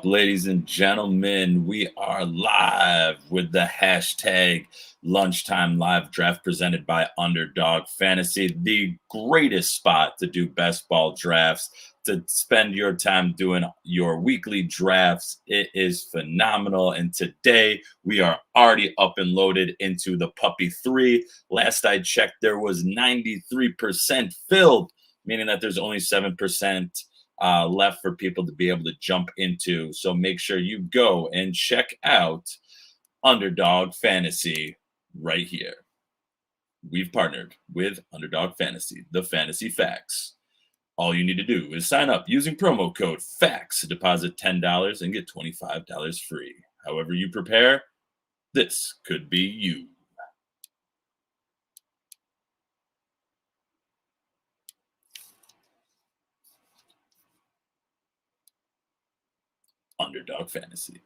up, ladies and gentlemen? We are live with the hashtag Lunchtime Live Draft presented by Underdog Fantasy, the greatest spot to do best ball drafts, to spend your time doing your weekly drafts. It is phenomenal. And today we are already up and loaded into the Puppy 3. Last I checked, there was 93% filled, meaning that there's only 7% left for people to be able to jump into. So make sure you go and check out Underdog Fantasy right here. We've partnered with Underdog Fantasy, the fantasy facts. All you need to do is sign up using promo code FACTS, deposit $10 and get $25 free. However you prepare, this could be you. Underdog Fantasy.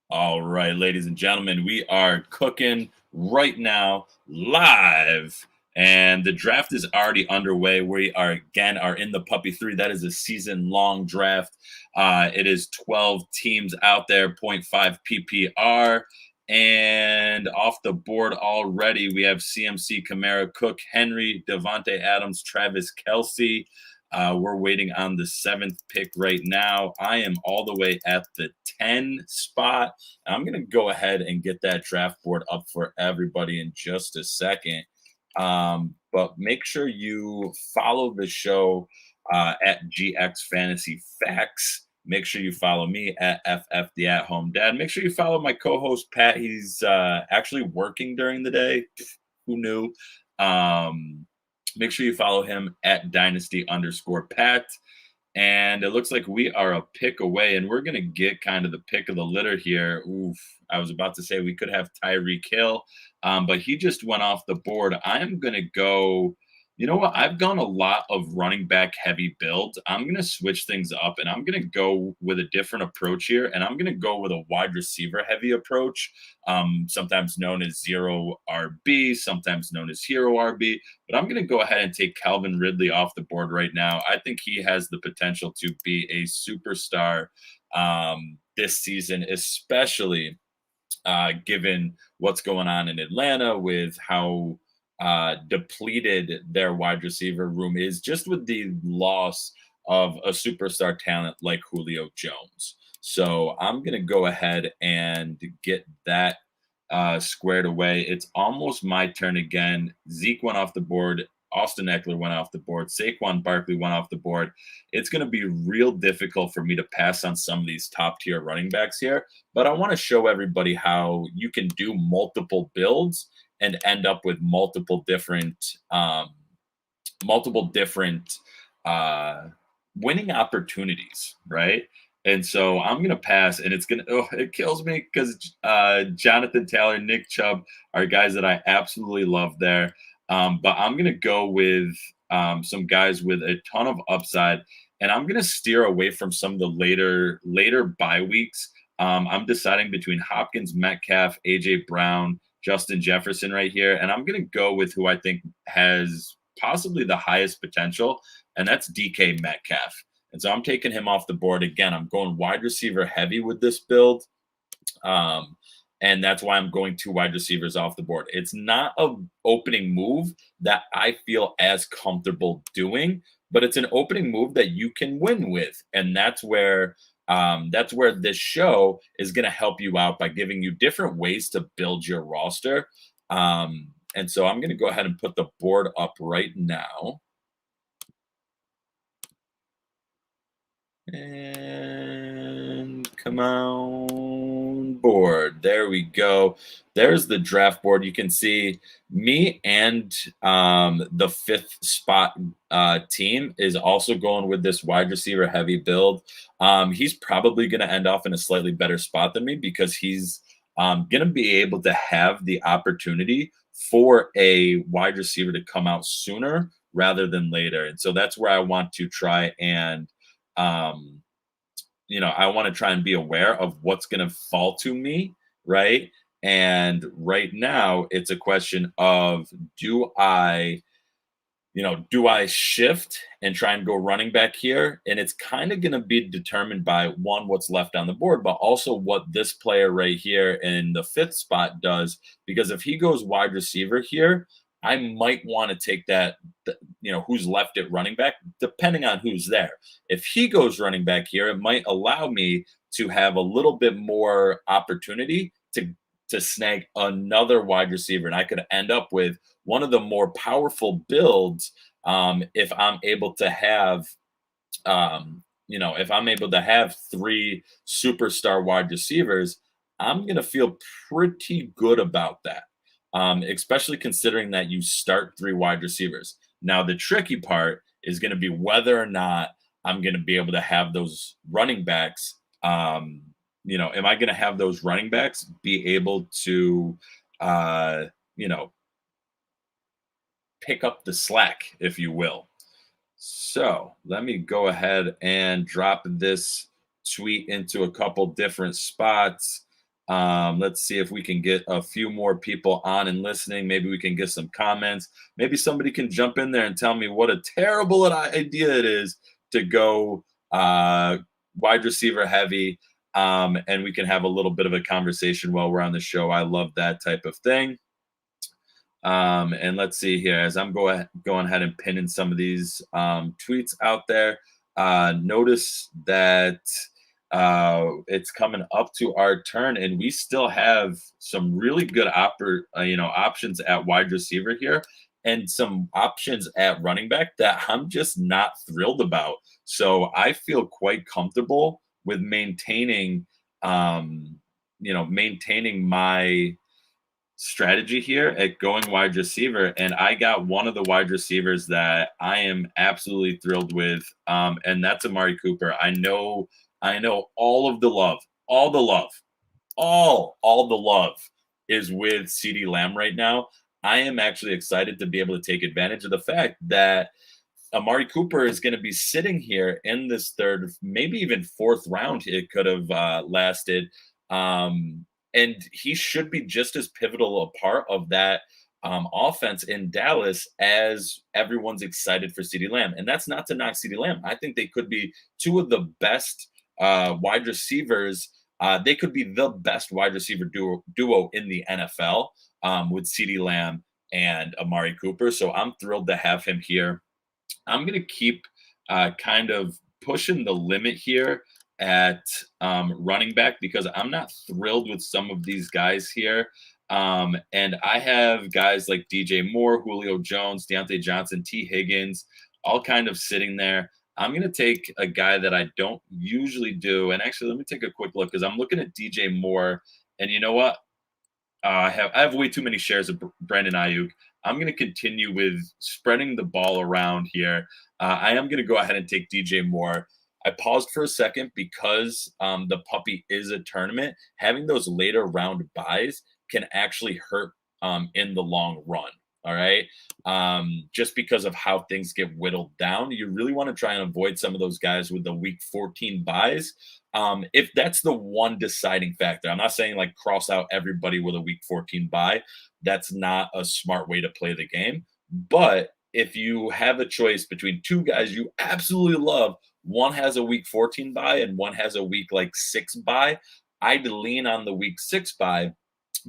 All right, ladies and gentlemen, we are cooking right now live, and the draft is already underway. We are in the Puppy 3. That is a season-long draft. It is 12 teams out there, 0.5 PPR. And off the board already, we have CMC, Kamara, Cook, Henry, Devontae Adams, Travis Kelce. We're waiting on the 7th pick right now. I am all the way at the 10 spot. I'm going to go ahead and get that draft board up for everybody in just a second. But make sure you follow the show at GX Fantasy Facts. Make sure you follow me at FF the At Home Dad. Make sure you follow my co-host Pat. He's actually working during the day. Who knew? Make sure you follow him at Dynasty_Pat. And it looks like we are a pick away, and we're going to get kind of the pick of the litter here. Oof, I was about to say we could have Tyreek Hill, but he just went off the board. I'm going to go, you know what? I've gone a lot of running back heavy builds. I'm going to switch things up, and I'm going to go with a different approach here, and I'm going to go with a wide receiver heavy approach, sometimes known as zero RB, sometimes known as hero RB. But I'm going to go ahead and take Calvin Ridley off the board right now. I think he has the potential to be a superstar this season, especially given what's going on in Atlanta with how depleted their wide receiver room is, just with the loss of a superstar talent like Julio Jones. So I'm going to go ahead and get that squared away. It's almost my turn again. Zeke went off the board. Austin Eckler went off the board. Saquon Barkley went off the board. It's going to be real difficult for me to pass on some of these top tier running backs here, but I want to show everybody how you can do multiple builds and end up with multiple different winning opportunities, right? And so I'm going to pass, and it kills me because Jonathan Taylor, Nick Chubb are guys that I absolutely love there. But I'm going to go with some guys with a ton of upside, and I'm going to steer away from some of the later bye weeks. I'm deciding between Hopkins, Metcalf, AJ Brown, Justin Jefferson right here, and I'm going to go with who I think has possibly the highest potential, and that's DK Metcalf. And so I'm taking him off the board again. I'm going wide receiver heavy with this build. And that's why I'm going 2 wide receivers off the board. It's not an opening move that I feel as comfortable doing, but it's an opening move that you can win with. And that's where this show is going to help you out by giving you different ways to build your roster. And so I'm going to go ahead and put the board up right now. And come on board. There we go. There's the draft board. You can see me and the 5th spot team is also going with this wide receiver heavy build. He's probably going to end off in a slightly better spot than me because he's going to be able to have the opportunity for a wide receiver to come out sooner rather than later. And so that's where I want to try and I want to try and be aware of what's going to fall to me, right? And right now, it's a question of, do I do I shift and try and go running back here? And it's kind of going to be determined by one, what's left on the board, but also what this player right here in the 5th spot does. Because if he goes wide receiver here, I might want to take that, who's left at running back, depending on who's there. If he goes running back here, it might allow me to have a little bit more opportunity to snag another wide receiver. And I could end up with one of the more powerful builds if I'm able to have, if I'm able to have 3 superstar wide receivers, I'm going to feel pretty good about that, especially considering that you start 3 wide receivers. Now, the tricky part is going to be whether or not I'm going to be able to have those running backs. Am I going to have those running backs be able to, pick up the slack, if you will? So let me go ahead and drop this tweet into a couple different spots. Let's see if we can get a few more people on and listening. Maybe we can get some comments. Maybe somebody can jump in there and tell me what a terrible idea it is to go wide receiver heavy. And we can have a little bit of a conversation while we're on the show. I love that type of thing. And let's see here, as I'm going ahead and pinning some of these tweets out there, notice that it's coming up to our turn, and we still have some really good options at wide receiver here, and some options at running back that I'm just not thrilled about. So I feel quite comfortable with maintaining my strategy here at going wide receiver. And I got one of the wide receivers that I am absolutely thrilled with, and that's Amari Cooper. I know all of the love, all the love is with CeeDee Lamb right now. I am actually excited to be able to take advantage of the fact that Amari Cooper is going to be sitting here in this 3rd, maybe even 4th round. It could have lasted. And he should be just as pivotal a part of that offense in Dallas as everyone's excited for CeeDee Lamb. And that's not to knock CeeDee Lamb. I think they could be 2 of the best wide receivers. They could be the best wide receiver duo in the NFL with CeeDee Lamb and Amari Cooper. So I'm thrilled to have him here. I'm going to keep kind of pushing the limit here at running back because I'm not thrilled with some of these guys here. And I have guys like DJ Moore, Julio Jones, Deontay Johnson, T. Higgins, all kind of sitting there. I'm going to take a guy that I don't usually do. And actually, let me take a quick look because I'm looking at DJ Moore. And you know what? I have way too many shares of Brandon Ayuk. I'm going to continue with spreading the ball around here. I am going to go ahead and take DJ Moore. I paused for a second because the puppy is a tournament. Having those later round buys can actually hurt in the long run. All right. Just because of how things get whittled down, you really want to try and avoid some of those guys with the week 14 buys. If that's the one deciding factor, I'm not saying like cross out everybody with a week 14 buy. That's not a smart way to play the game. But if you have a choice between 2 guys you absolutely love, one has a week 14 buy and one has a week 6 buy, I'd lean on the week 6 buy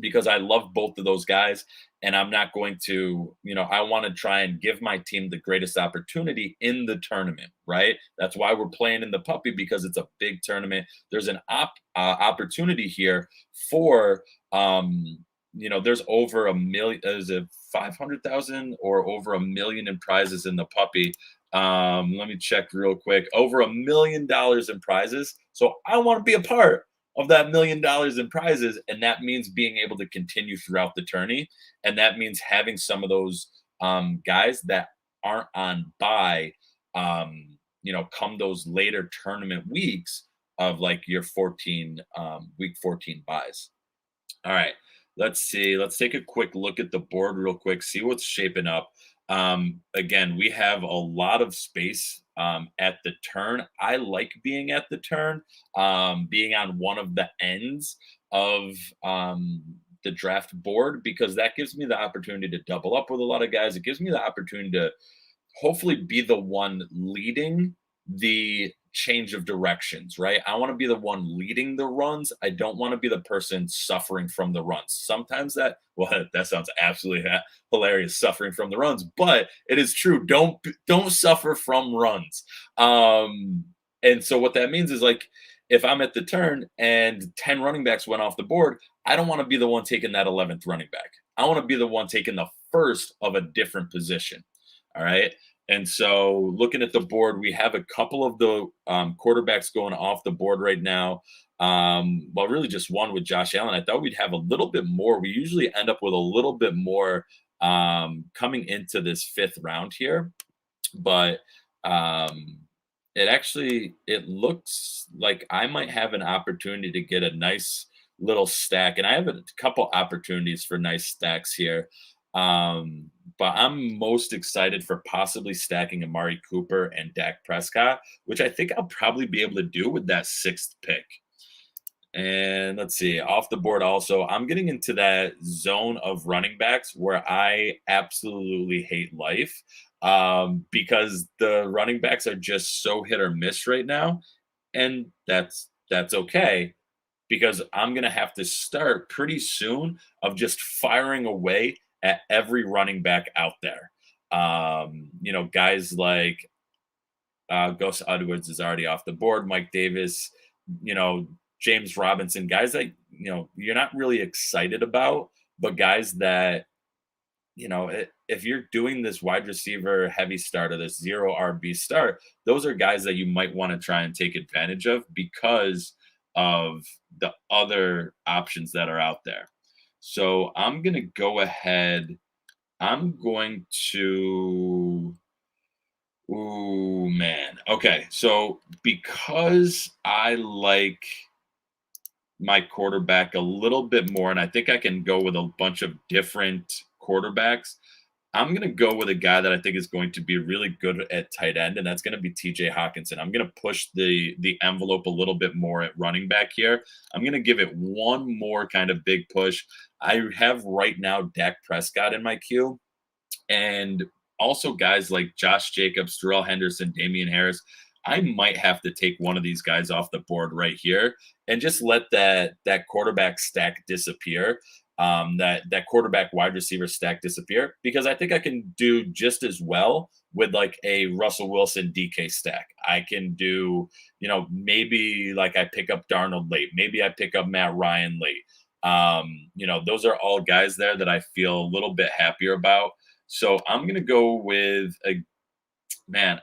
because I love both of those guys. And I'm not going to, I want to try and give my team the greatest opportunity in the tournament, right? That's why we're playing in the puppy, because it's a big tournament. There's an opportunity here for, there's over a million, is it 500,000 or over $1 million in prizes in the puppy? Let me check real quick. Over $1 million in prizes. So I want to be a part of that $1 million in prizes. And that means being able to continue throughout the tourney. And that means having some of those guys that aren't on bye, come those later tournament weeks of your week 14 buys. All right, let's see. Let's take a quick look at the board real quick, see what's shaping up. Again, we have a lot of space at the turn. I like being at the turn, being on one of the ends of the draft board, because that gives me the opportunity to double up with a lot of guys. It gives me the opportunity hopefully be the one leading the change of directions, right? I want to be the one leading the runs. I don't want to be the person suffering from the runs. Sometimes well, that sounds absolutely hilarious, suffering from the runs, but it is true. Don't suffer from runs. And so what that means is, like, if I'm at the turn and 10 running backs went off the board, I don't want to be the one taking that 11th running back. I want to be the one taking the first of a different position. All right. And so looking at the board, we have a couple of the quarterbacks going off the board right now. Well, really just one with Josh Allen. I thought we'd have a little bit more. We usually end up with a little bit more coming into this fifth round here. But it looks like I might have an opportunity to get a nice little stack, and I have a couple opportunities for nice stacks here. But I'm most excited for possibly stacking Amari Cooper and Dak Prescott, which I think I'll probably be able to do with that sixth pick. And let's see, off the board also, I'm getting into that zone of running backs where I absolutely hate life, because the running backs are just so hit or miss right now. And that's okay, because I'm going to have to start pretty soon of just firing away at every running back out there. Guys like Gus Edwards is already off the board, Mike Davis, James Robinson, guys that, you're not really excited about, but guys that, if you're doing this wide receiver heavy start or this zero RB start, those are guys that you might want to try and take advantage of because of the other options that are out there. So I'm going to go ahead. I'm going to. Ooh, man. Okay. So because I like my quarterback a little bit more, and I think I can go with a bunch of different quarterbacks, I'm going to go with a guy that I think is going to be really good at tight end, and that's going to be TJ Hawkinson. I'm going to push the envelope a little bit more at running back here. I'm going to give it one more kind of big push. I have right now Dak Prescott in my queue, and also guys like Josh Jacobs, Darrell Henderson, Damian Harris. I might have to take one of these guys off the board right here and just let that quarterback stack disappear. That quarterback wide receiver stack disappear, because I think I can do just as well with like a Russell Wilson DK stack. I can do, maybe like I pick up Darnold late, maybe I pick up Matt Ryan late. Those are all guys there that I feel a little bit happier about. So I'm going to go with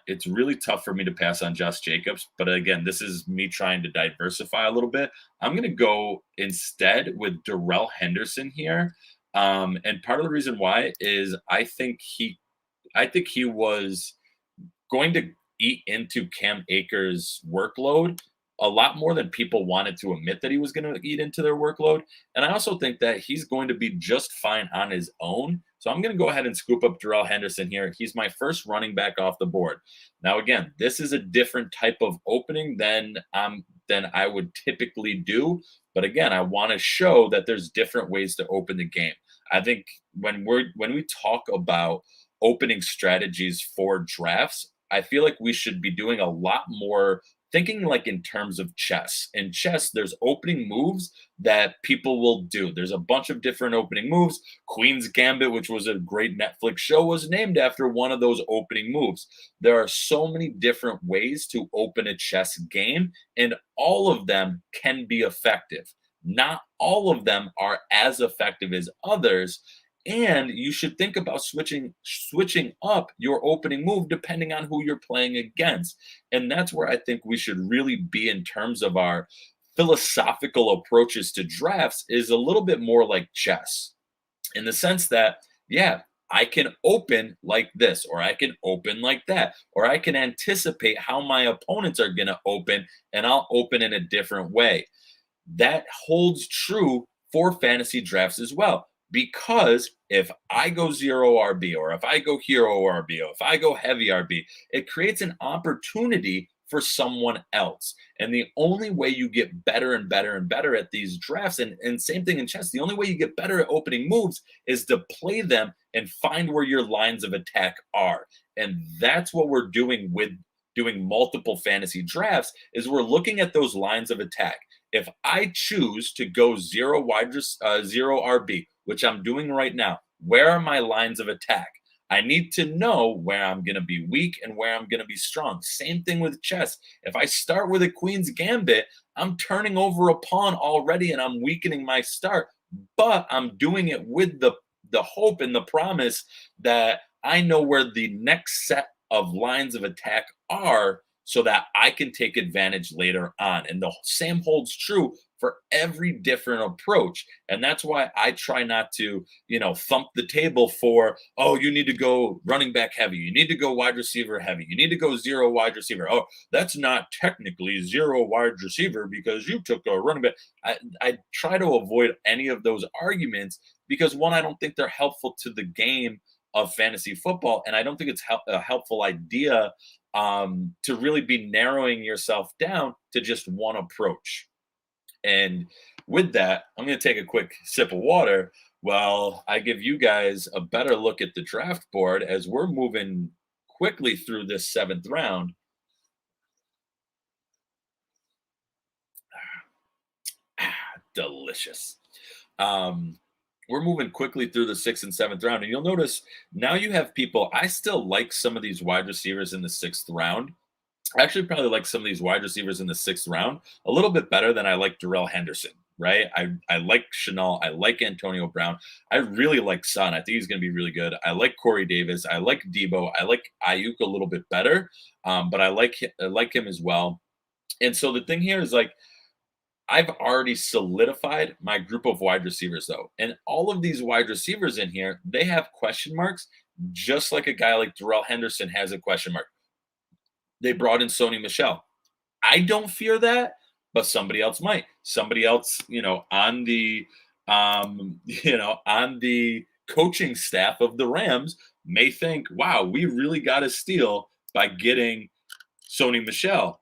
it's really tough for me to pass on Josh Jacobs. But again, this is me trying to diversify a little bit. I'm going to go instead with Darrell Henderson here. And part of the reason why is I think he was going to eat into Cam Akers' workload a lot more than people wanted to admit that he was going to eat into their workload. And I also think that he's going to be just fine on his own. So I'm going to go ahead and scoop up Darrell Henderson here. He's my first running back off the board. Now, again, this is a different type of opening than I would typically do. But again, I want to show that there's different ways to open the game. I think when we talk about opening strategies for drafts, I feel like we should be doing a lot more thinking like in terms of chess. In chess, there's opening moves that people will do. There's a bunch of different opening moves. Queen's Gambit, which was a great Netflix show, was named after one of those opening moves. There are so many different ways to open a chess game, and all of them can be effective. Not all of them are as effective as others. And you should think about switching up your opening move depending on who you're playing against. And that's where I think we should really be in terms of our philosophical approaches to drafts, is a little bit more like chess, in the sense that, I can open like this, or I can open like that, or I can anticipate how my opponents are going to open, and I'll open in a different way. That holds true for fantasy drafts as well. Because if I go zero RB, or if I go hero RB, or if I go heavy RB, it creates an opportunity for someone else. And the only way you get better and better and better at these drafts, and same thing in chess, the only way you get better at opening moves is to play them and find where your lines of attack are. And that's what we're doing with doing multiple fantasy drafts, is we're looking at those lines of attack. If I choose to go zero RB, which I'm doing right now, where are my lines of attack? I need to know where I'm going to be weak and where I'm going to be strong. Same thing with chess. If I start with a queen's gambit, I'm turning over a pawn already and I'm weakening my start, but I'm doing it with the hope and the promise that I know where the next set of lines of attack are, so that I can take advantage later on. And the same holds true for every different approach. And that's why I try not to, thump the table for, oh, you need to go running back heavy. You need to go wide receiver heavy. You need to go zero wide receiver. Oh, that's not technically zero wide receiver because you took a running back. I try to avoid any of those arguments because, one, I don't think they're helpful to the game of fantasy football. And I don't think it's a helpful idea to really be narrowing yourself down to just one approach. And with that, I'm going to take a quick sip of water while I give you guys a better look at the draft board as we're moving quickly through this 7th round. Delicious. We're moving quickly through the 6th and 7th round. And you'll notice now you have people. I still like some of these wide receivers in the 6th round. I actually probably like some of these wide receivers in the 6th round a little bit better than I like Darrell Henderson, right? I like Chanel. I like Antonio Brown. I really like Son. I think he's going to be really good. I like Corey Davis. I like Debo. I like Ayuk a little bit better, but I like him as well. And so the thing here is, like, I've already solidified my group of wide receivers, though. And all of these wide receivers in here, they have question marks, just like a guy like Darrell Henderson has a question mark. They brought in Sony Michel. I don't fear that, but somebody else might. Somebody else, on the on the coaching staff of the Rams may think, wow, we really got a steal by getting Sony Michel.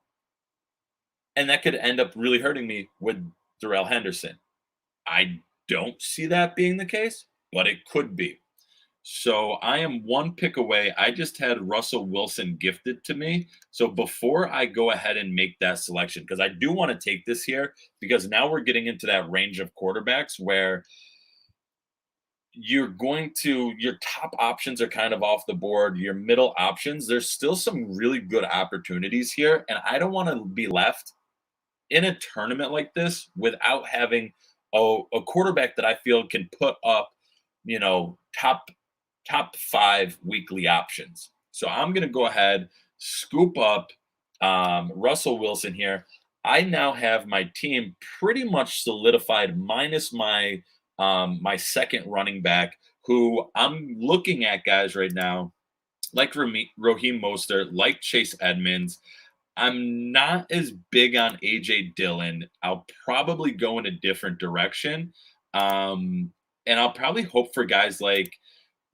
And that could end up really hurting me with Darrell Henderson. I don't see that being the case, but it could be. So I am one pick away. I just had Russell Wilson gifted to me. So before I go ahead and make that selection, because I do want to take this here, because now we're getting into that range of quarterbacks where your top options are kind of off the board. Your middle options, there's still some really good opportunities here. And I don't want to be left in a tournament like this without having a quarterback that I feel can put up, top 5 weekly options. So I'm going to go ahead, scoop up Russell Wilson here. I now have my team pretty much solidified, minus my my second running back, who I'm looking at guys right now, like Raheem Mostert, like Chase Edmonds. I'm not as big on AJ Dillon. I'll probably go in a different direction. And I'll probably hope for guys like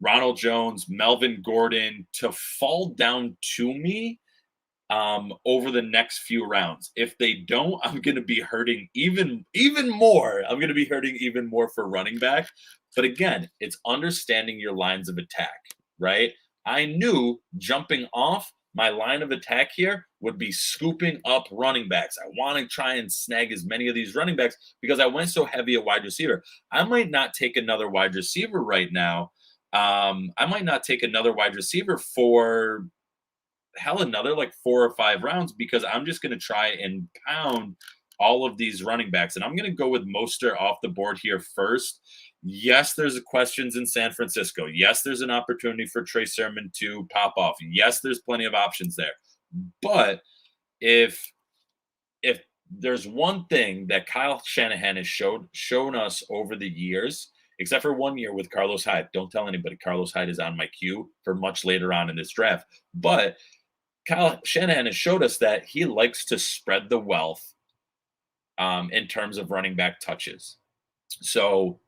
Ronald Jones, Melvin Gordon to fall down to me over the next few rounds. If they don't, I'm going to be hurting even more. I'm going to be hurting even more for running back. But again, it's understanding your lines of attack, right? I knew jumping off, my line of attack here would be scooping up running backs. I want to try and snag as many of these running backs because I went so heavy at wide receiver. I might not take another wide receiver right now. I might not take another wide receiver for another like 4 or 5 rounds, because I'm just going to try and pound all of these running backs. And I'm going to go with Mostert off the board here first. Yes, there's questions in San Francisco. Yes, there's an opportunity for Trey Sermon to pop off. Yes, there's plenty of options there. But if there's one thing that Kyle Shanahan has shown us over the years, except for 1 year with Carlos Hyde. Don't tell anybody. Carlos Hyde is on my queue for much later on in this draft. But Kyle Shanahan has showed us that he likes to spread the wealth in terms of running back touches. So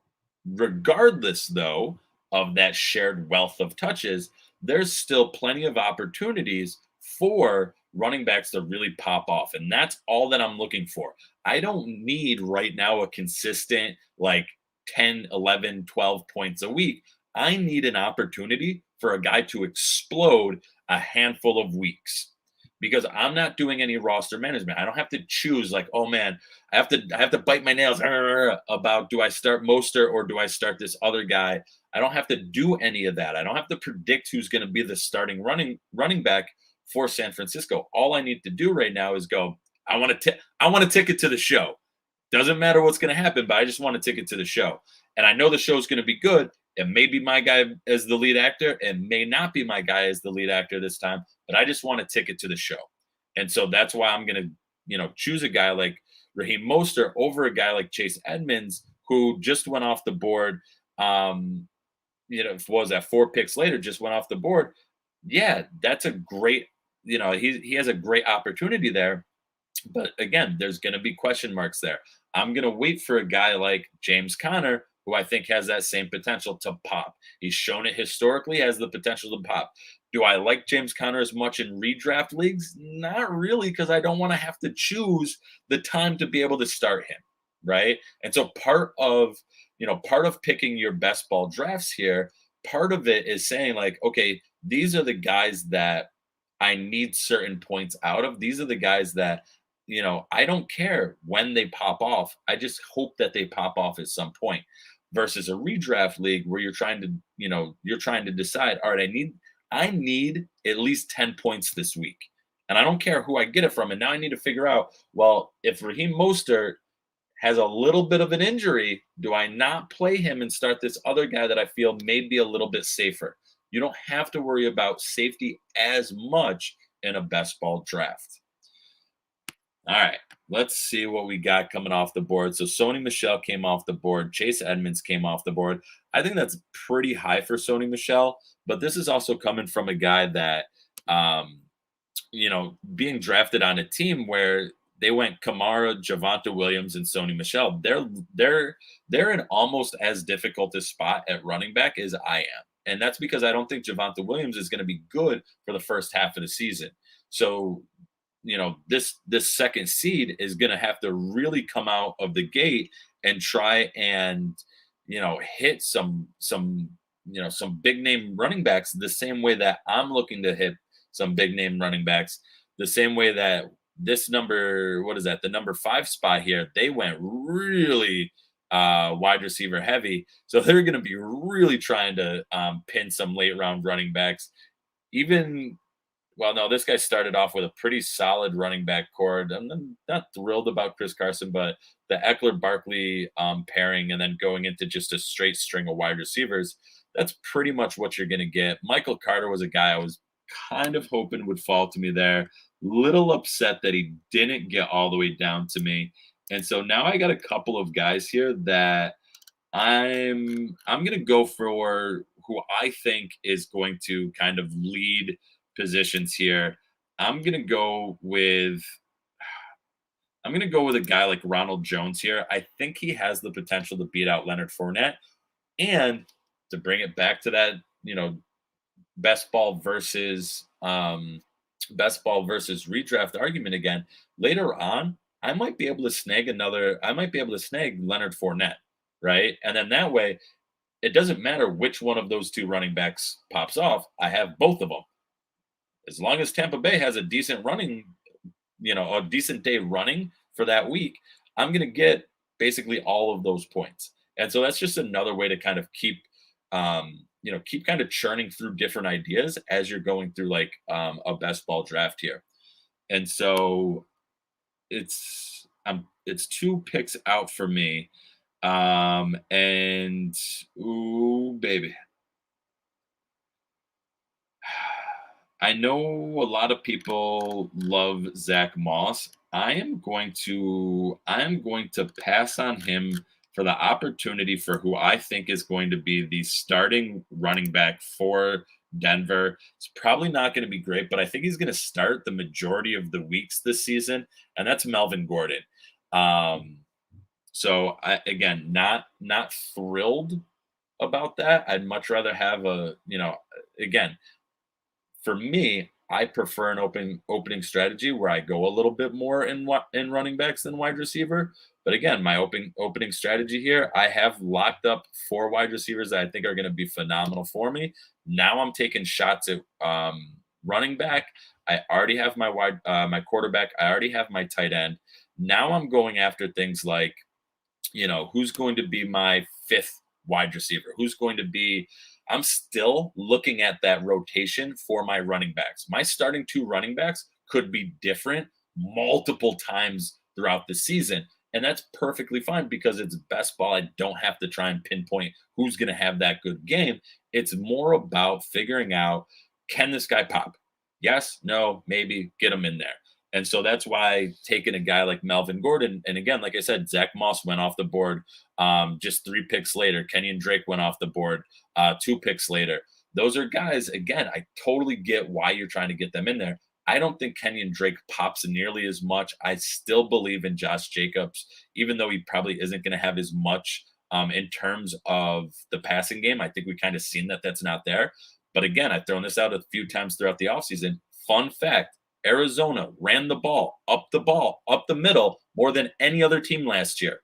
regardless, though, of that shared wealth of touches, there's still plenty of opportunities for running backs to really pop off. And that's all that I'm looking for. I don't need right now a consistent like 10, 11, 12 points a week. I need an opportunity for a guy to explode a handful of weeks because I'm not doing any roster management. I don't have to choose like, oh man, I have to bite my nails about do I start Mostert or do I start this other guy? I don't have to do any of that. I don't have to predict who's going to be the starting running back for San Francisco. All I need to do right now is go. I want a ticket to the show. Doesn't matter what's going to happen, but I just want a ticket to the show. And I know the show's going to be good. It may be my guy as the lead actor. It may not be my guy as the lead actor this time, but I just want a ticket to the show. And so that's why I'm going to, choose a guy like Raheem Mostert over a guy like Chase Edmonds, who just went off the board. What was that 4 picks later, just went off the board. Yeah, that's a great, he has a great opportunity there. But again, there's going to be question marks there. I'm going to wait for a guy like James Conner, who I think has that same potential to pop. He's shown it historically, has the potential to pop. Do I like James Conner as much in redraft leagues? Not really, because I don't want to have to choose the time to be able to start him, right? And so part of picking your best ball drafts here, part of it is saying like, okay, these are the guys that I need certain points out of. These are the guys that I don't care when they pop off. I just hope that they pop off at some point versus a redraft league where you're trying to decide, all right, I need at least 10 points this week. And I don't care who I get it from. And now I need to figure out, well, if Raheem Mostert has a little bit of an injury, do I not play him and start this other guy that I feel may be a little bit safer? You don't have to worry about safety as much in a best ball draft. All right, let's see what we got coming off the board. So Sony Michel came off the board. Chase Edmonds came off the board. I think that's pretty high for Sony Michel, but this is also coming from a guy that, being drafted on a team where they went Kamara, Javonte Williams, and Sony Michel. They're in almost as difficult a spot at running back as I am. And that's because I don't think Javonte Williams is going to be good for the first half of the season. So, this second seed is going to have to really come out of the gate and try and, hit some big name running backs the same way that I'm looking to hit some big name running backs, the same way that this the number 5 spot here, they went really wide receiver heavy. So they're going to be really trying to pin some late round running backs. This guy started off with a pretty solid running back core. I'm not thrilled about Chris Carson, but the Eckler-Barkley pairing and then going into just a straight string of wide receivers, that's pretty much what you're going to get. Michael Carter was a guy I was kind of hoping would fall to me there. Little upset that he didn't get all the way down to me. And so now I got a couple of guys here that I'm going to go for who I think is going to kind of lead positions here. I'm going to go with a guy like Ronald Jones here. I think he has the potential to beat out Leonard Fournette. And to bring it back to that, best ball versus redraft argument again, later on, I might be able to snag Leonard Fournette, right? And then that way, it doesn't matter which one of those two running backs pops off. I have both of them. As long as Tampa Bay has a decent day running for that week, I'm going to get basically all of those points. And so that's just another way to kind of keep kind of churning through different ideas as you're going through like a best ball draft here. And so it's 2 picks out for me. And ooh, baby. I know a lot of people love Zach Moss. I am going to pass on him for the opportunity for who I think is going to be the starting running back for Denver. It's probably not going to be great, but I think he's going to start the majority of the weeks this season, and that's Melvin Gordon. So again, not thrilled about that. I'd much rather have again, for me, I prefer an opening strategy where I go a little bit more in running backs than wide receiver. But again, my opening strategy here, I have locked up 4 wide receivers that I think are going to be phenomenal for me. Now I'm taking shots at running back. I already have my quarterback. I already have my tight end. Now I'm going after things like, who's going to be my 5th wide receiver? Who's going to be I'm still looking at that rotation for my running backs. My starting 2 running backs could be different multiple times throughout the season. And that's perfectly fine because it's best ball. I don't have to try and pinpoint who's going to have that good game. It's more about figuring out, can this guy pop? Yes, no, maybe, get him in there. And so that's why taking a guy like Melvin Gordon, and again, like I said, Zach Moss went off the board just 3 picks later. Kenyon Drake went off the board 2 picks later. Those are guys, again, I totally get why you're trying to get them in there. I don't think Kenyon Drake pops nearly as much. I still believe in Josh Jacobs, even though he probably isn't going to have as much in terms of the passing game. I think we kind of seen that that's not there. But again, I've thrown this out a few times throughout the offseason. Fun fact, Arizona ran the ball, up the middle more than any other team last year.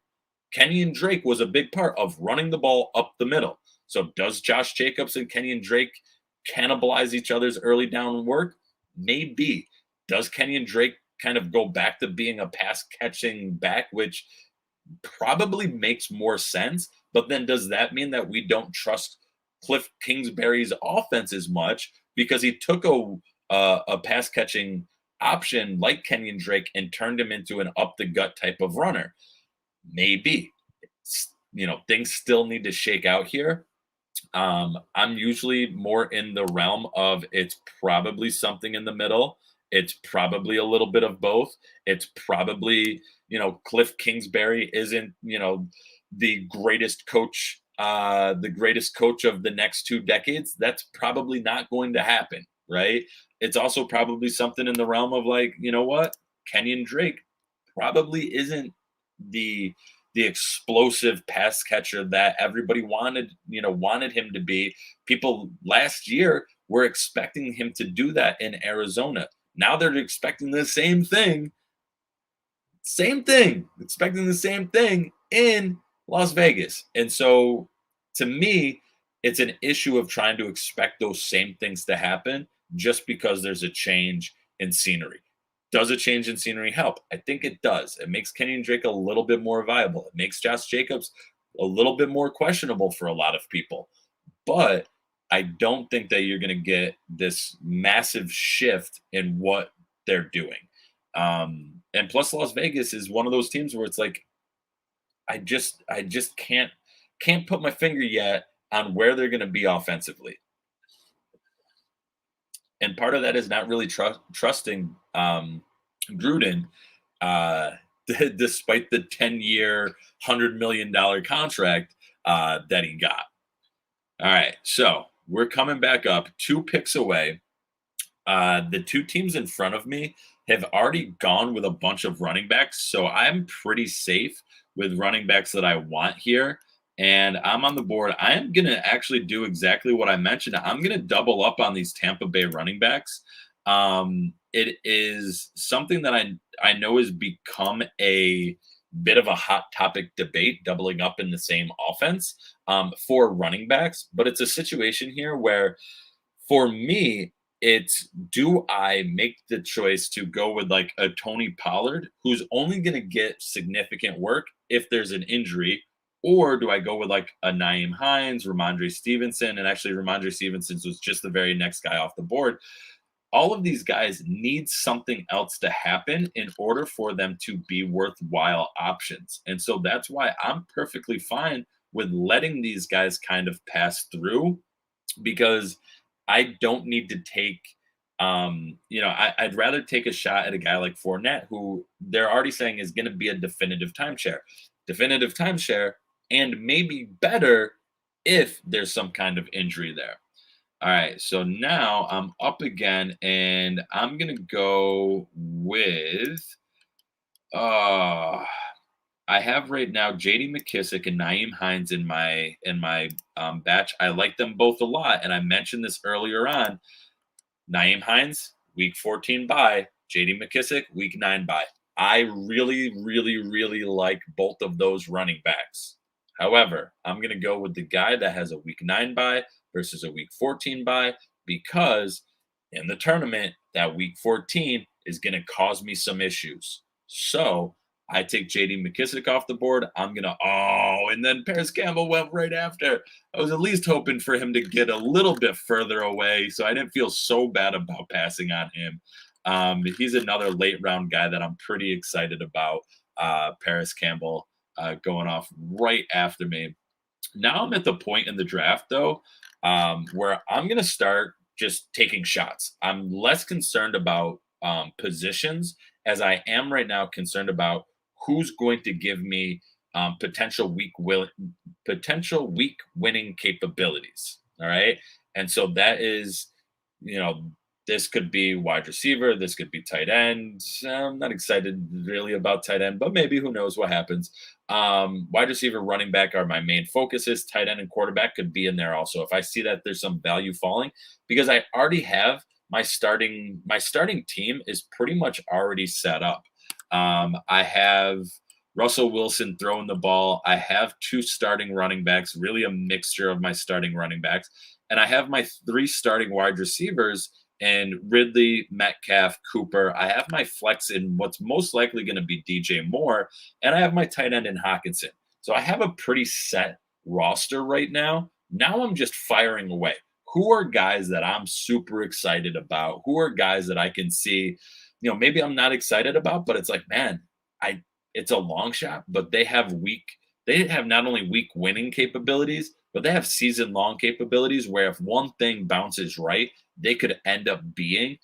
Kenyon Drake was a big part of running the ball up the middle. So does Josh Jacobs and Kenyon Drake cannibalize each other's early down work? Maybe. Does Kenyon Drake kind of go back to being a pass catching back, which probably makes more sense? But then does that mean that we don't trust Cliff Kingsbury's offense as much because he took a pass catching option like Kenyon Drake and turned him into an up the gut type of runner? Maybe. Things still need to shake out here. I'm usually more in the realm of it's probably something in the middle. It's probably a little bit of both. It's probably, Cliff Kingsbury isn't, the greatest coach of the next 2 decades. That's probably not going to happen, right? It's also probably something in the realm of like, you know what? Kenyon Drake probably isn't the explosive pass catcher that everybody wanted him to be. People last year were expecting him to do that in Arizona. Now they're expecting the same thing, expecting the same thing in Las Vegas. And so to me, it's an issue of trying to expect those same things to happen just because there's a change in scenery. Does a change in scenery help? I think it does. It makes Kenyon Drake a little bit more viable. It makes Josh Jacobs a little bit more questionable for a lot of people. But I don't think that you're going to get this massive shift in what they're doing. And plus, Las Vegas is one of those teams where it's like, I just can't put my finger yet on where they're going to be offensively. And part of that is not really trusting Gruden, despite the 10-year, $100 million contract that he got. All right, so we're coming back up 2 picks away. The 2 teams in front of me have already gone with a bunch of running backs, so I'm pretty safe with running backs that I want here. And I'm on the board. I am going to actually do exactly what I mentioned. I'm going to double up on these Tampa Bay running backs. It is something that I know has become a bit of a hot topic debate, doubling up in the same offense for running backs. But it's a situation here where, for me, it's, do I make the choice to go with like a Tony Pollard, who's only going to get significant work if there's an injury, or do I go with like a Nyheim Hines, Ramondre Stevenson? And actually, Ramondre Stevenson was just the very next guy off the board. All of these guys need something else to happen in order for them to be worthwhile options. And so that's why I'm perfectly fine with letting these guys kind of pass through, because I don't need to take, I'd rather take a shot at a guy like Fournette, who they're already saying is going to be a definitive timeshare, and maybe better if there's some kind of injury there. All right, so now I'm up again, and I'm going to go with, I have right now J.D. McKissick and Nyheim Hines in my batch. I like them both a lot, and I mentioned this earlier on. Nyheim Hines, Week 14 bye, J.D. McKissic, Week 9 bye. I really, really, really like both of those running backs. However, I'm going to go with the guy that has a Week 9 bye versus a Week 14 bye because in the tournament, that Week 14 is going to cause me some issues. So I take J.D. McKissic off the board. I'm going to, and then Paris Campbell went right after. I was at least hoping for him to get a little bit further away, so I didn't feel so bad about passing on him. He's another late round guy that I'm pretty excited about. Paris Campbell going off right after me. Now I'm at the point in the draft, though, where I'm going to start just taking shots. I'm less concerned about positions as I am right now concerned about who's going to give me potential week winning capabilities. All right. And so that is, this could be wide receiver. This could be tight end. I'm not excited really about tight end, but maybe who knows what happens. Wide receiver, running back are my main focuses. Tight end and quarterback could be in there also. If I see that there's some value falling, because I already have my starting team is pretty much already set up. I have Russell Wilson throwing the ball. I have 2 starting running backs, really a mixture of my starting running backs. And I have my 3 starting wide receivers and Ridley, Metcalf, Cooper. I have my flex in what's most likely going to be DJ Moore, and I have my tight end in Hockenson. So I have a pretty set roster right now. Now I'm just firing away. Who are guys that I'm super excited about? Who are guys that I can see, maybe I'm not excited about, but it's like, man, it's a long shot, but they have not only week winning capabilities, but they have season long capabilities where if one thing bounces right, they could end up being,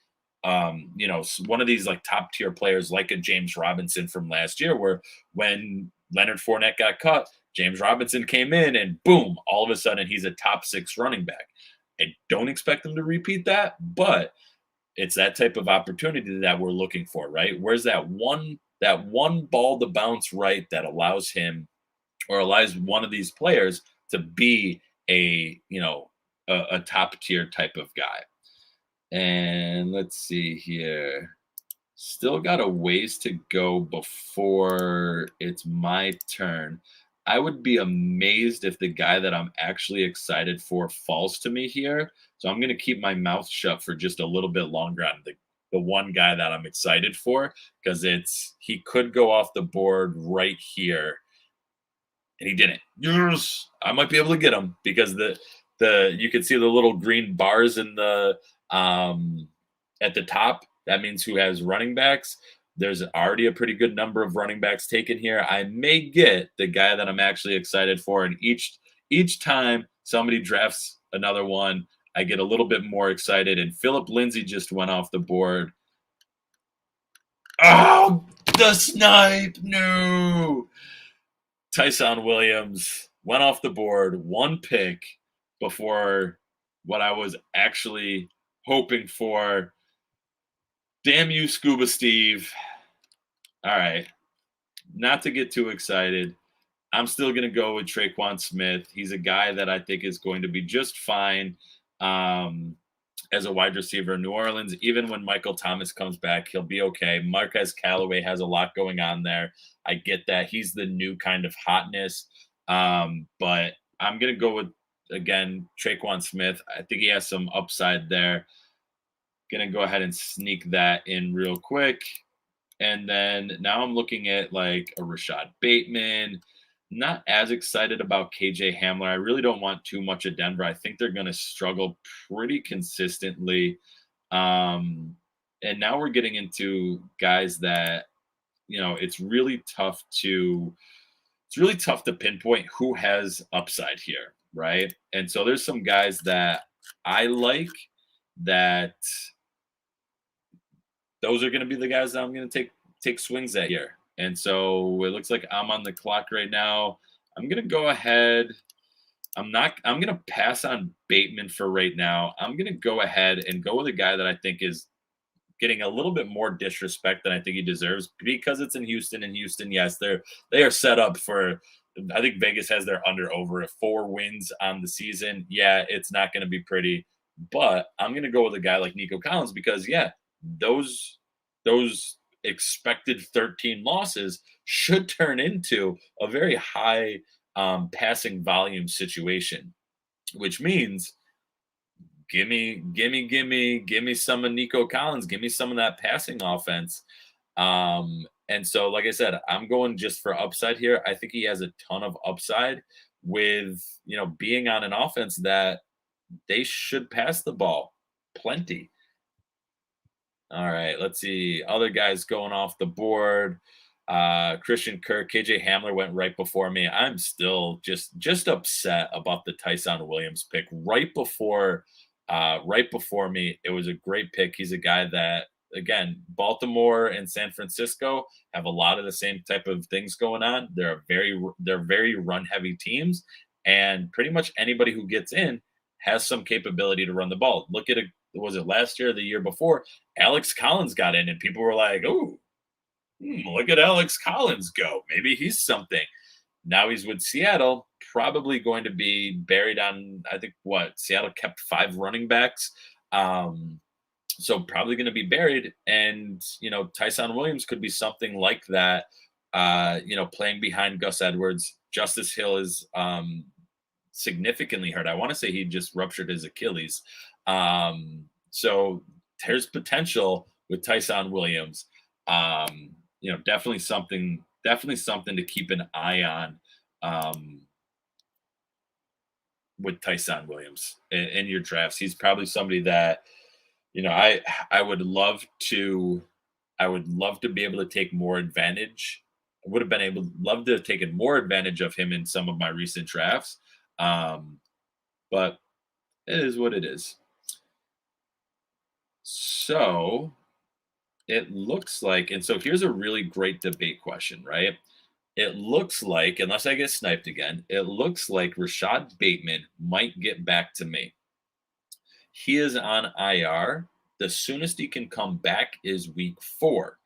one of these like top tier players like a James Robinson from last year, where when Leonard Fournette got cut, James Robinson came in and boom, all of a sudden he's a top 6 running back. I don't expect him to repeat that, but it's that type of opportunity that we're looking for, right? Where's that one ball to bounce right that allows him or allows one of these players to be a top tier type of guy. And let's see here. Still got a ways to go before it's my turn. I would be amazed if the guy that I'm actually excited for falls to me here. So I'm going to keep my mouth shut for just a little bit longer on the one guy that I'm excited for, because he could go off the board right here. And he didn't. Yes, I might be able to get him because you can see the little green bars in the at the top. That means who has running backs. There's already a pretty good number of running backs taken here. I may get the guy that I'm actually excited for, and each time somebody drafts another one, I get a little bit more excited. And Philip Lindsay just went off the board. Oh, the snipe! No. Tyson Williams went off the board, 1 pick before what I was actually hoping for. Damn you, Scuba Steve. All right. Not to get too excited, I'm still going to go with Traequan Smith. He's a guy that I think is going to be just fine as a wide receiver in New Orleans. Even when Michael Thomas comes back, he'll be okay. Marquez Callaway has a lot going on there. I get that. He's the new kind of hotness. But I'm going to go with, again, Traequan Smith. I think he has some upside there. Going to go ahead and sneak that in real quick. And then now I'm looking at like a Rashad Bateman. Not as excited about KJ Hamler. I really don't want too much of Denver. I think they're going to struggle pretty consistently. And now we're getting into guys that, it's really tough to pinpoint who has upside here, right? And so there's some guys that I like that those are going to be the guys that I'm going to take swings at here. And so it looks like I'm on the clock right now. I'm going to go ahead. I'm going to pass on Bateman for right now. I'm going to go ahead and go with a guy that I think is getting a little bit more disrespect than I think he deserves because it's in Houston. And Houston, yes, they are set up for, I think Vegas has their over 4 wins on the season. Yeah, it's not going to be pretty, but I'm going to go with a guy like Nico Collins because, yeah, those expected 13 losses should turn into a very high passing volume situation, which means give me some of Nico Collins, give me some of that passing offense. And so, like I said, I'm going just for upside here. I think he has a ton of upside with, being on an offense that they should pass the ball plenty. All right, let's see. Other guys going off the board. Christian Kirk, KJ Hamler went right before me. I'm still just upset about the Tyson Williams pick right before me. It was a great pick. He's a guy that, again, Baltimore and San Francisco have a lot of the same type of things going on. They're very run heavy teams, and pretty much anybody who gets in has some capability to run the ball. Look at it. Was it last year or the year before? Alex Collins got in, and people were like, "Oh, look at Alex Collins go. Maybe he's something." Now he's with Seattle, probably going to be buried on, I think, Seattle kept 5 running backs. So probably going to be buried. And, Tyson Williams could be something like that, playing behind Gus Edwards. Justice Hill is significantly hurt. I want to say he just ruptured his Achilles. So there's potential with Tyson Williams. Definitely something to keep an eye on with Tyson Williams in your drafts. He's probably somebody that, I would love to be able to take more advantage. I would have love to have taken more advantage of him in some of my recent drafts. But it is what it is. So it looks like, and so here's a really great debate question, right? It looks like, unless I get sniped again, it looks like Rashad Bateman might get back to me. He is on IR. The soonest he can come back is week 4.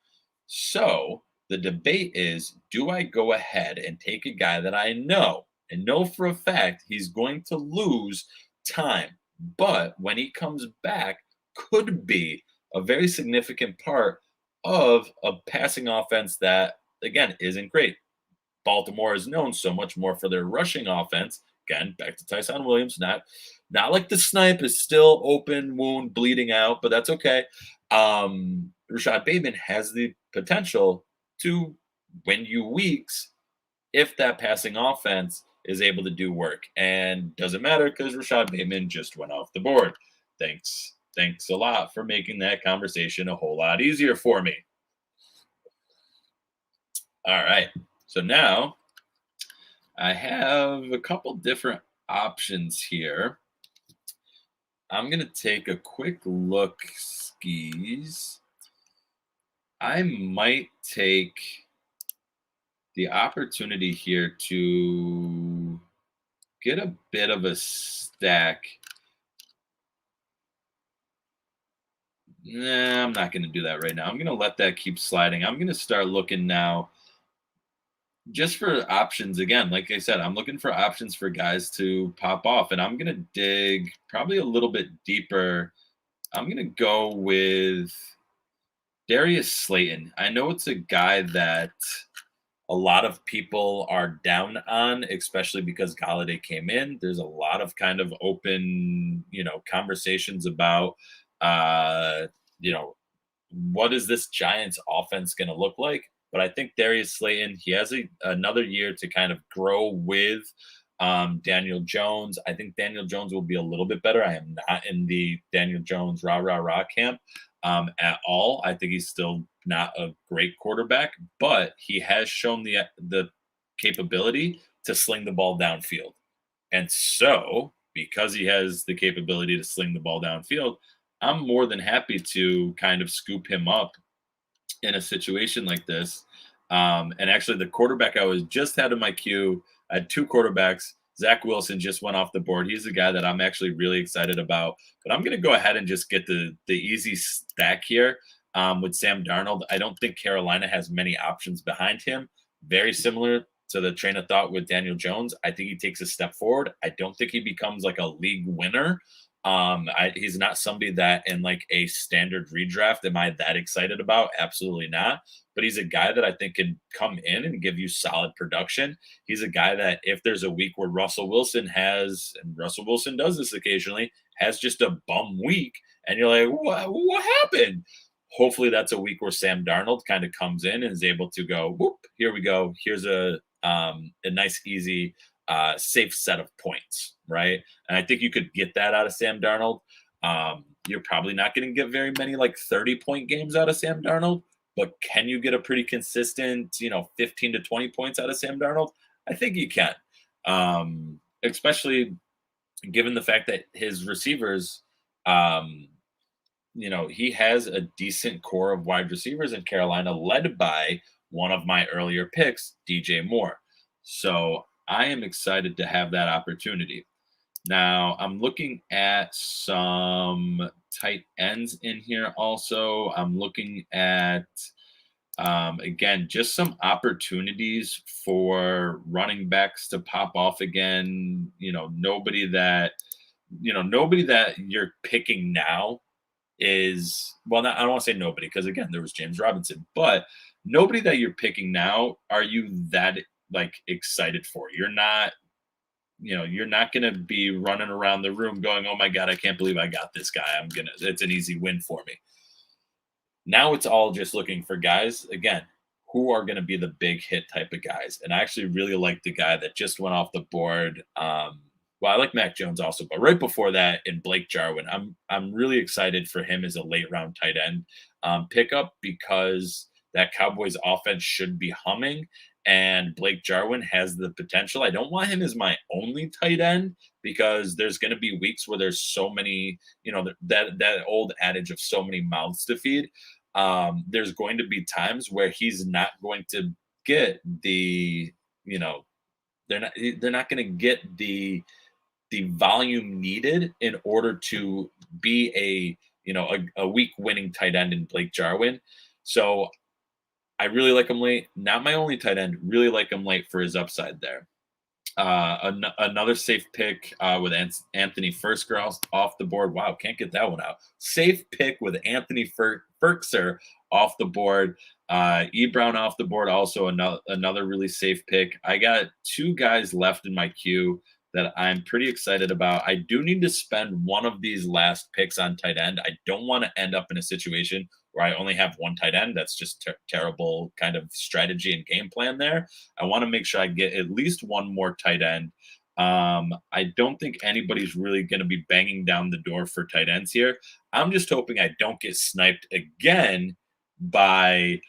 So the debate is, do I go ahead and take a guy that I know for a fact he's going to lose time, but when he comes back, could be a very significant part of a passing offense that, again, isn't great. Baltimore is known so much more for their rushing offense. Again, back to Tyson Williams, not like the snipe is still open wound bleeding out, but that's okay. Rashad Bateman has the potential to win you weeks if that passing offense is able to do work. And doesn't matter because Rashad Bateman just went off the board. Thanks a lot for making that conversation a whole lot easier for me. All right. So now I have a couple different options here. I'm going to take a quick look, skis. I might take the opportunity here to get a bit of a stack. Nah, I'm not going to do that right now. I'm going to let that keep sliding. I'm going to start looking now just for options. Again, like I said, I'm looking for options for guys to pop off, and I'm going to dig probably a little bit deeper. I'm going to go with Darius Slayton. I know it's a guy that a lot of people are down on, especially because Galladay came in. There's a lot of kind of open, conversations about, what is this Giants offense going to look like? But I think Darius Slayton, he has another year to kind of grow with Daniel Jones. I think Daniel Jones will be a little bit better. I am not in the Daniel Jones rah camp at all. I think he's still not a great quarterback, but he has shown the capability to sling the ball downfield. And so, because he has the capability to sling the ball downfield, I'm more than happy to kind of scoop him up in a situation like this. And actually, the quarterback I was just had in my queue, I had 2 quarterbacks. Zach Wilson just went off the board. He's a guy that I'm actually really excited about. But I'm going to go ahead and just get the easy stack here with Sam Darnold. I don't think Carolina has many options behind him. Very similar to the train of thought with Daniel Jones. I think he takes a step forward. I don't think he becomes like a league winner. He's not somebody that in like a standard redraft am I that excited about? Absolutely not. But he's a guy that I think can come in and give you solid production. He's a guy that if there's a week where Russell Wilson has, and Russell Wilson does this occasionally, has just a bum week, and you're like, what happened? Hopefully that's a week where Sam Darnold kind of comes in and is able to go, whoop, here we go. Here's a nice, easy, safe set of points, right? And I think you could get that out of Sam Darnold. You're probably not going to get very many like 30-point games out of Sam Darnold, but can you get a pretty consistent, 15 to 20 points out of Sam Darnold? I think you can, especially given the fact that his receivers, he has a decent core of wide receivers in Carolina, led by one of my earlier picks, DJ Moore. So I am excited to have that opportunity. Now, I'm looking at some tight ends in here also. I'm looking at, again, just some opportunities for running backs to pop off again. Nobody that you're picking now is, well, not, I don't want to say nobody, because again, there was James Robinson, but nobody that you're picking now, are you that like excited for? You're not going to be running around the room going, oh my God, I can't believe I got this guy. It's an easy win for me. Now it's all just looking for guys, again, who are going to be the big hit type of guys. And I actually really like the guy that just went off the board. Well, I like Mac Jones also, but right before that, in Blake Jarwin, I'm really excited for him as a late round tight end pickup, because that Cowboys offense should be humming, and Blake Jarwin has the potential. I don't want him as my only tight end, because there's going to be weeks where there's so many, that old adage of so many mouths to feed. There's going to be times where he's not going to get the, they're not going to get the volume needed in order to be a week winning tight end in Blake Jarwin. So I really like him late. Not my only tight end. Really like him late for his upside there. Another safe pick with Anthony Firkser off the board. Wow, can't get that one out. Safe pick with Anthony Firkser off the board. E. Brown off the board, also another really safe pick. I got two guys left in my queue that I'm pretty excited about. I do need to spend one of these last picks on tight end. I don't want to end up in a situation where I only have one tight end. That's just terrible kind of strategy and game plan there. I want to make sure I get at least one more tight end. I don't think anybody's really going to be banging down the door for tight ends here. I'm just hoping I don't get sniped again by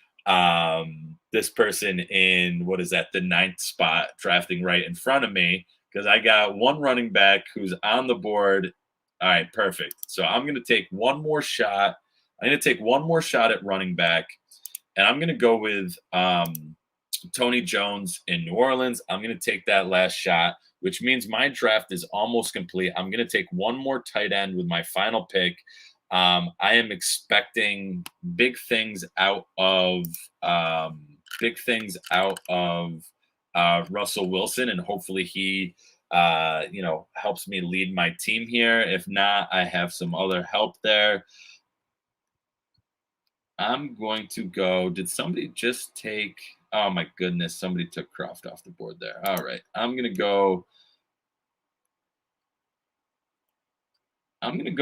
this person in, the 9th spot, drafting right in front of me, because I got one running back who's on the board. All right, perfect. So I'm going to take one more shot. I'm going to take one more shot at running back, and I'm going to go with Tony Jones in New Orleans. I'm going to take that last shot, which means my draft is almost complete. I'm going to take one more tight end with my final pick. I am expecting big things out of Russell Wilson, and hopefully he helps me lead my team here. If not, I have some other help there. I'm going to go. Did somebody just take? Oh my goodness, somebody took Croft off the board there. All right, I'm going to go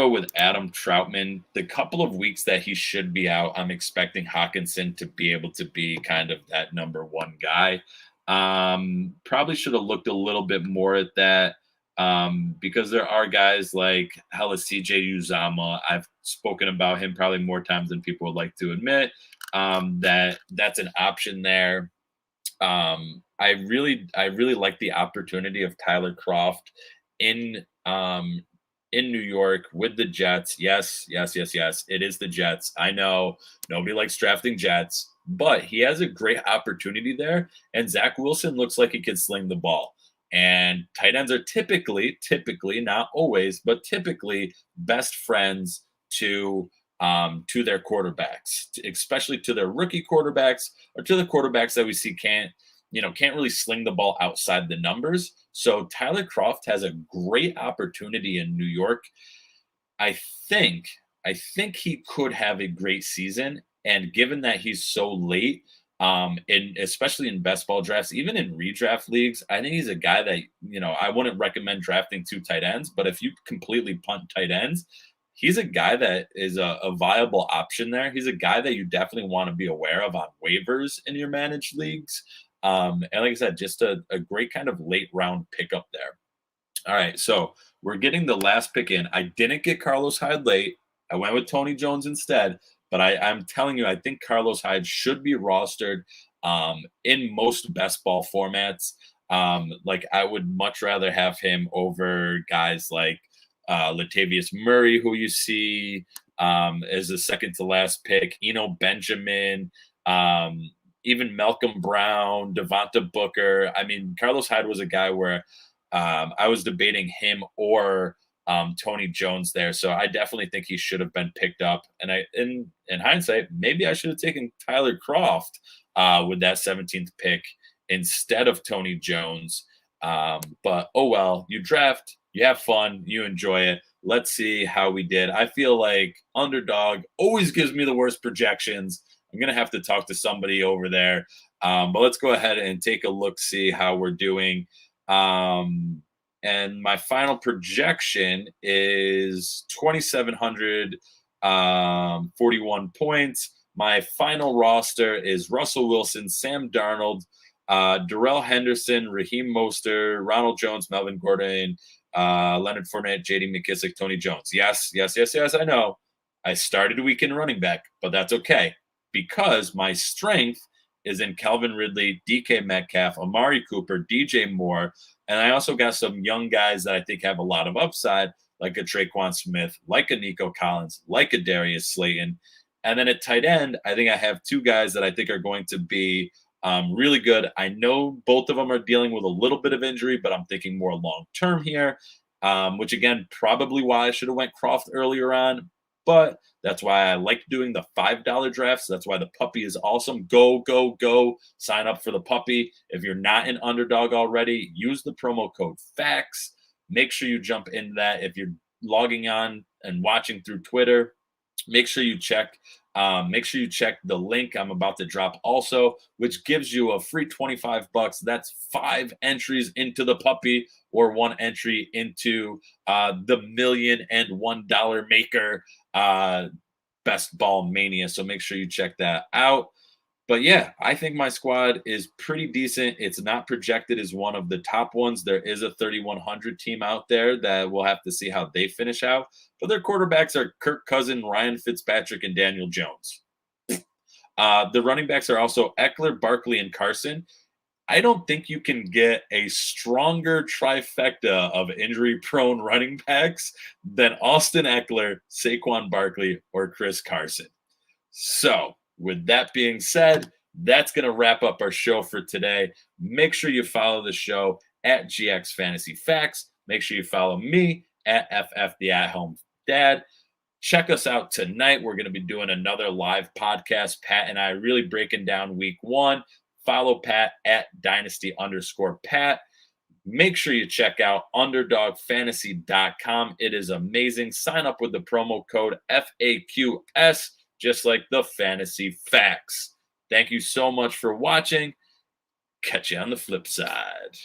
with Adam Troutman. The couple of weeks that he should be out, I'm expecting Hawkinson to be able to be kind of that number one guy. Probably should have looked a little bit more at that, because there are guys like CJ Uzama. I've spoken about him probably more times than people would like to admit. That's an option there. I really like the opportunity of Tyler Kroft in New York with the Jets. Yes. It is the Jets. I know nobody likes drafting Jets, but he has a great opportunity there. And Zach Wilson looks like he could sling the ball. And tight ends are typically, not always, but typically best friends to their quarterbacks, especially to their rookie quarterbacks, or to the quarterbacks that we see can't really sling the ball outside the numbers. So Tyler Kroft has a great opportunity in New York. I think I think he could have a great season, and given that he's so late, in especially in best ball drafts, even in redraft leagues, I think he's a guy that I wouldn't recommend drafting two tight ends, but if you completely punt tight ends, he's a guy that is a viable option there. He's a guy that you definitely want to be aware of on waivers in your managed leagues. And like I said, just a great kind of late round pickup there. All right, so we're getting the last pick in. I didn't get Carlos Hyde late. I went with Tony Jones instead. But I'm telling you, I think Carlos Hyde should be rostered in most best ball formats. Like I would much rather have him over guys like Latavius Murray, who you see as a second to last pick, Benjamin, even Malcolm Brown, Devonta Booker. I mean, Carlos Hyde was a guy where I was debating him or Tony Jones there. So I definitely think he should have been picked up. And in hindsight, maybe I should have taken Tyler Croft with that 17th pick instead of Tony Jones. But oh well, you draft, you have fun, you enjoy it. Let's see how we did. I feel like Underdog always gives me the worst projections. I'm gonna have to talk to somebody over there. But let's go ahead and take a look, see how we're doing. And my final projection is 2,741 points. My final roster is Russell Wilson, Sam Darnold, Darrell Henderson, Raheem Mostert, Ronald Jones, Melvin Gordon, Leonard Fournette, J.D. McKissick, Tony Jones. Yes, I know. I started weekend running back, but that's okay because my strength is in Calvin Ridley, DK Metcalf, Amari Cooper, DJ Moore, and I also got some young guys that I think have a lot of upside, like a Traequan Smith, like a Nico Collins, like a Darius Slayton. And then at tight end, I think I have two guys that I think are going to be really good. I know both of them are dealing with a little bit of injury, but I'm thinking more long term here, which again, probably why I should have went Croft earlier on. But that's why I like doing the $5 drafts. That's why the puppy is awesome. Go, go, go. Sign up for the puppy. If you're not an Underdog already, use the promo code FACTS. Make sure you jump into that. If you're logging on and watching through Twitter, make sure you check the link I'm about to drop also, which gives you a free $25. That's 5 entries into the puppy or 1 entry into the $1,000,001 maker best ball mania. So make sure you check that out. But yeah, I think my squad is pretty decent. It's not projected as one of the top ones. There is a 3,100 team out there that we'll have to see how they finish out. But their quarterbacks are Kirk Cousins, Ryan Fitzpatrick, and Daniel Jones. The running backs are also Eckler, Barkley, and Carson. I don't think you can get a stronger trifecta of injury-prone running backs than Austin Eckler, Saquon Barkley, or Chris Carson. So, with that being said, that's going to wrap up our show for today. Make sure you follow the show at GX Fantasy Facts. Make sure you follow me at FF the At Home Dad. Check us out tonight. We're going to be doing another live podcast. Pat and I really breaking down week 1. Follow Pat at Dynasty_Pat. Make sure you check out UnderdogFantasy.com. It is amazing. Sign up with the promo code FAQS, just like the Fantasy Facts. Thank you so much for watching. Catch you on the flip side.